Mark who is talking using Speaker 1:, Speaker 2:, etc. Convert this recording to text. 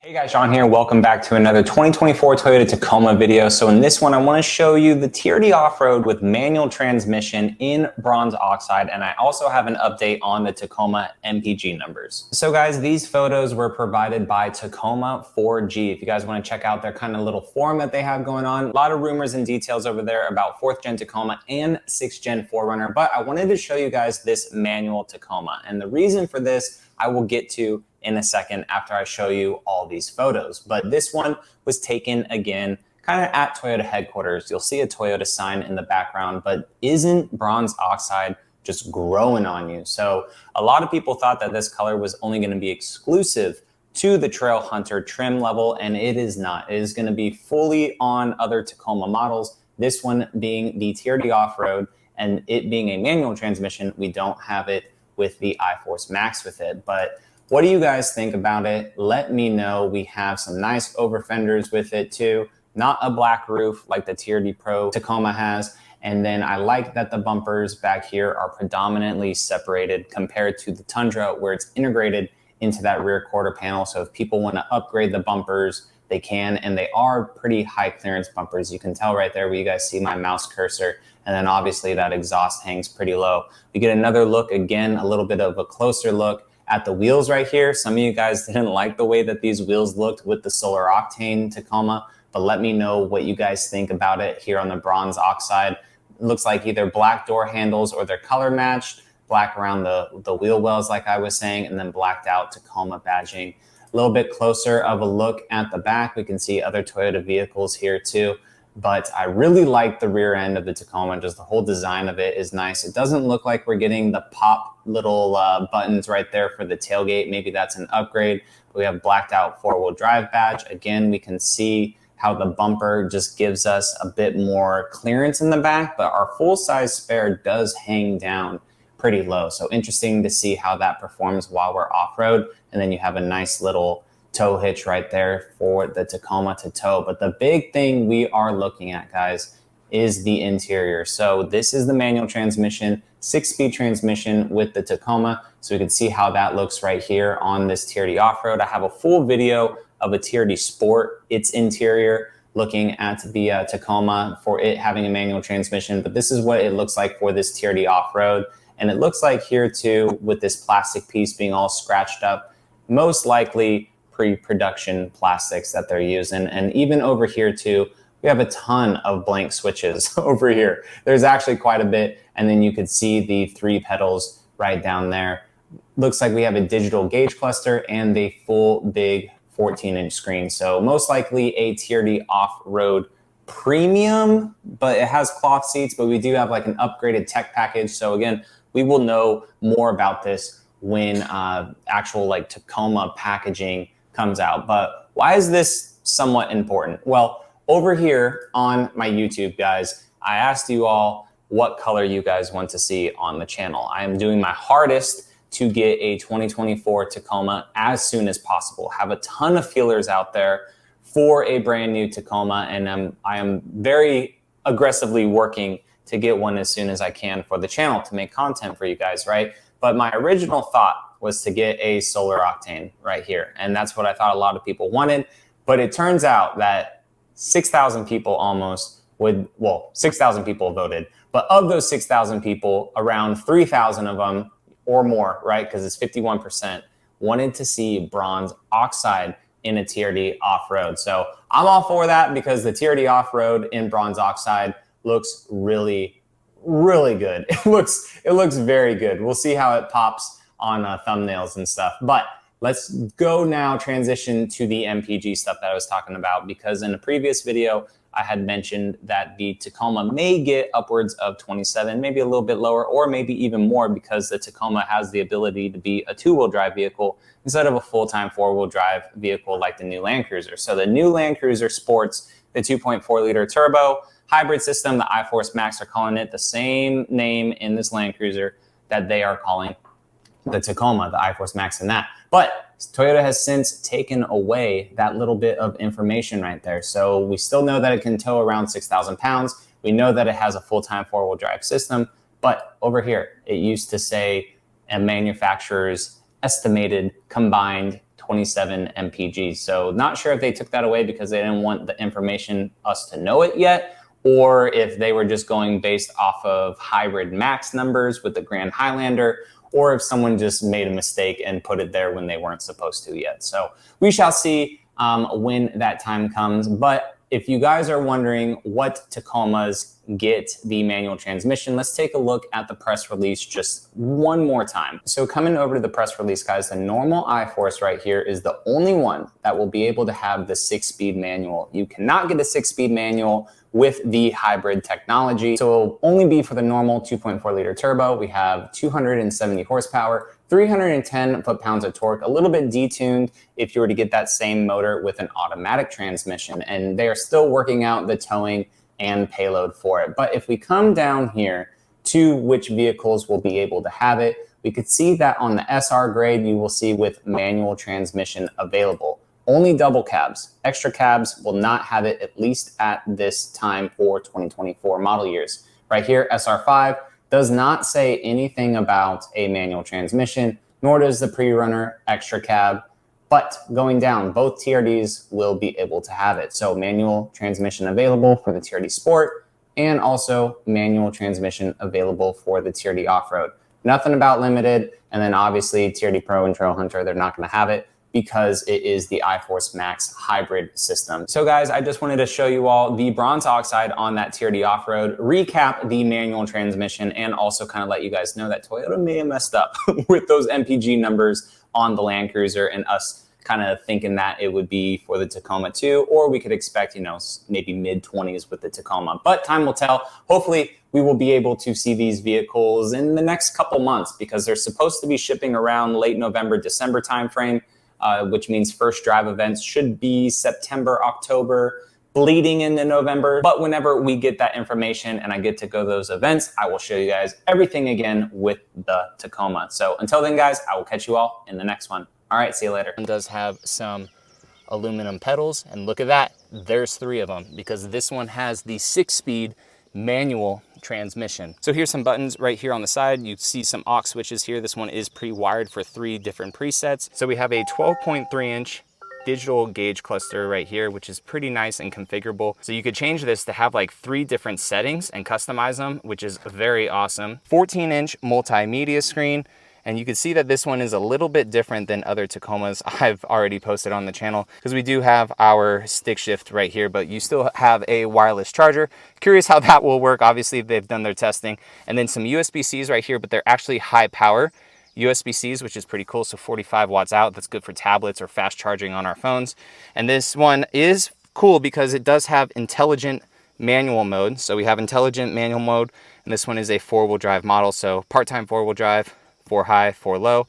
Speaker 1: Hey guys, Sean here. Welcome back to another 2024 Toyota Tacoma video. So in this one, I want to show you the TRD Off-Road with manual transmission in Bronze Oxide. And I also have an update on the Tacoma MPG numbers. So guys, these photos were provided by Tacoma 4G. If you guys want to check out their kind of little forum that they have going on, a lot of rumors and details over there about 4th gen Tacoma and 6th gen 4Runner. But I wanted to show you guys this manual Tacoma. And the reason for this, I will get to in a second after I show you all these photos. But this one was taken again kind of at Toyota headquarters. You'll see a Toyota sign in the background, but isn't Bronze Oxide just growing on you? So a lot of people thought that this color was only going to be exclusive to the Trail Hunter trim level, and it is not. It is going to be fully on other Tacoma models, this one being the TRD Off-Road, and it being a manual transmission. We don't have it with the iForce Max with it. But what do you guys think about it? Let me know. We have some nice over fenders with it too. Not a black roof like the TRD Pro Tacoma has. And then I like that the bumpers back here are predominantly separated compared to the Tundra, where it's integrated into that rear quarter panel. So if people want to upgrade the bumpers, they can, and they are pretty high clearance bumpers. You can tell right there where you guys see my mouse cursor. And then obviously that exhaust hangs pretty low. We get another look, again, a little bit of a closer look at the wheels right here. Some of you guys didn't like the way that these wheels looked with the Solar Octane Tacoma, but let me know what you guys think about it here on the Bronze Oxide. It looks like either black door handles or they're color matched, black around the wheel wells like I was saying, and then blacked out Tacoma badging. A little bit closer of a look at the back. We can see other Toyota vehicles here too. But I really like the rear end of the Tacoma. Just the whole design of it is nice. It doesn't look like we're getting the pop little buttons right there for the tailgate. Maybe that's an upgrade. We have blacked out 4-wheel drive badge. Again, we can see how the bumper just gives us a bit more clearance in the back, but our full-size spare does hang down pretty low. So interesting to see how that performs while we're off-road. And then you have a nice little tow hitch right there for the Tacoma to tow. But the big thing we are looking at, guys, is the interior. So this is the manual transmission, 6-speed transmission with the Tacoma. So we can see how that looks right here on this TRD Off-Road. I have a full video of a TRD Sport, its interior, looking at the Tacoma for it having a manual transmission. But this is what it looks like for this TRD Off-Road. And it looks like here too, with this plastic piece being all scratched up, most likely pre-production plastics that they're using. And even over here too, we have a ton of blank switches over here. There's actually quite a bit. And then you could see the 3 pedals right down there. Looks like we have a digital gauge cluster and a full big 14-inch screen. So most likely a TRD Off-Road Premium, but it has cloth seats, but we do have like an upgraded tech package. So again, we will know more about this when actual like Tacoma packaging comes out. But why is this somewhat important? Well, over here on my YouTube, guys, I asked you all what color you guys want to see on the channel. I am doing my hardest to get a 2024 Tacoma as soon as possible. Have a ton of feelers out there for a brand new Tacoma, and I am very aggressively working to get one as soon as I can for the channel to make content for you guys, right? But my original thought was to get a Solar Octane right here. And that's what I thought a lot of people wanted. But it turns out that 6,000 people almost would, well, 6,000 people voted. But of those 6,000 people, around 3,000 of them or more, right, because it's 51%, wanted to see Bronze Oxide in a TRD Off-Road. So I'm all for that because the TRD Off-Road in Bronze Oxide looks really, really good. It looks very good. We'll see how it pops on thumbnails and stuff. But let's go now transition to the MPG stuff that I was talking about, because in a previous video, I had mentioned that the Tacoma may get upwards of 27, maybe a little bit lower, or maybe even more, because the Tacoma has the ability to be a 2-wheel drive vehicle instead of a full-time 4-wheel drive vehicle like the new Land Cruiser. So the new Land Cruiser sports the 2.4-liter turbo hybrid system. The iForce Max are calling it the same name in this Land Cruiser that they are calling the Tacoma, the iForce Max and that. But Toyota has since taken away that little bit of information right there. So we still know that it can tow around 6,000 pounds. We know that it has a full-time 4-wheel drive system. But over here, it used to say a manufacturer's estimated combined 27 mpg. So not sure if they took that away because they didn't want the information us to know it yet, or if they were just going based off of hybrid max numbers with the Grand Highlander, or if someone just made a mistake and put it there when they weren't supposed to yet. So we shall see when that time comes. But if you guys are wondering what Tacomas get the manual transmission, let's take a look at the press release just one more time. So coming over to the press release, guys, the normal iForce right here is the only one that will be able to have the 6-speed manual. You cannot get a 6-speed manual with the hybrid technology. So it'll only be for the normal 2.4 liter turbo. We have 270 horsepower, 310 foot-pounds of torque, a little bit detuned if you were to get that same motor with an automatic transmission. And they are still working out the towing and payload for it. But if we come down here to which vehicles will be able to have it, we could see that on the SR grade, you will see with manual transmission available. Only double cabs. Extra cabs will not have it, at least at this time for 2024 model years. Right here, SR5 does not say anything about a manual transmission, nor does the pre-runner extra cab. But going down, both TRDs will be able to have it. So manual transmission available for the TRD Sport, and also manual transmission available for the TRD Off-Road. Nothing about limited, and then obviously TRD Pro and Trail Hunter, they're not going to have it, because it is the iForce Max hybrid system. So guys, I just wanted to show you all the Bronze Oxide on that TRD Off-Road, recap the manual transmission, and also kind of let you guys know that Toyota may have messed up with those MPG numbers on the Land Cruiser, and us kind of thinking that it would be for the Tacoma too, or we could expect, you know, maybe mid-20s with the Tacoma. But time will tell. Hopefully we will be able to see these vehicles in the next couple months, because they're supposed to be shipping around late November, December timeframe. Which means first drive events should be September, October, bleeding into November. But whenever we get that information and I get to go to those events, I will show you guys everything again with the Tacoma. So until then, guys, I will catch you all in the next one. All right, see you later. It does have some aluminum pedals, and look at that. There's 3 of them, because this one has the 6-speed manual transmission. So here's some buttons right here on the side. You see some aux switches here. This one is pre-wired for 3 different presets. So we have a 12.3-inch digital gauge cluster right here, which is pretty nice and configurable. So you could change this to have like 3 different settings and customize them, which is very awesome. 14-inch multimedia screen. And you can see that this one is a little bit different than other Tacomas I've already posted on the channel, because we do have our stick shift right here, but you still have a wireless charger. Curious how that will work. Obviously, they've done their testing. And then some USB-Cs right here, but they're actually high power USB-Cs, which is pretty cool. So 45 watts out. That's good for tablets or fast charging on our phones. And this one is cool because it does have intelligent manual mode. So we have intelligent manual mode, and this one is a 4-wheel drive model. So part-time 4-wheel drive, 4 high, 4 low.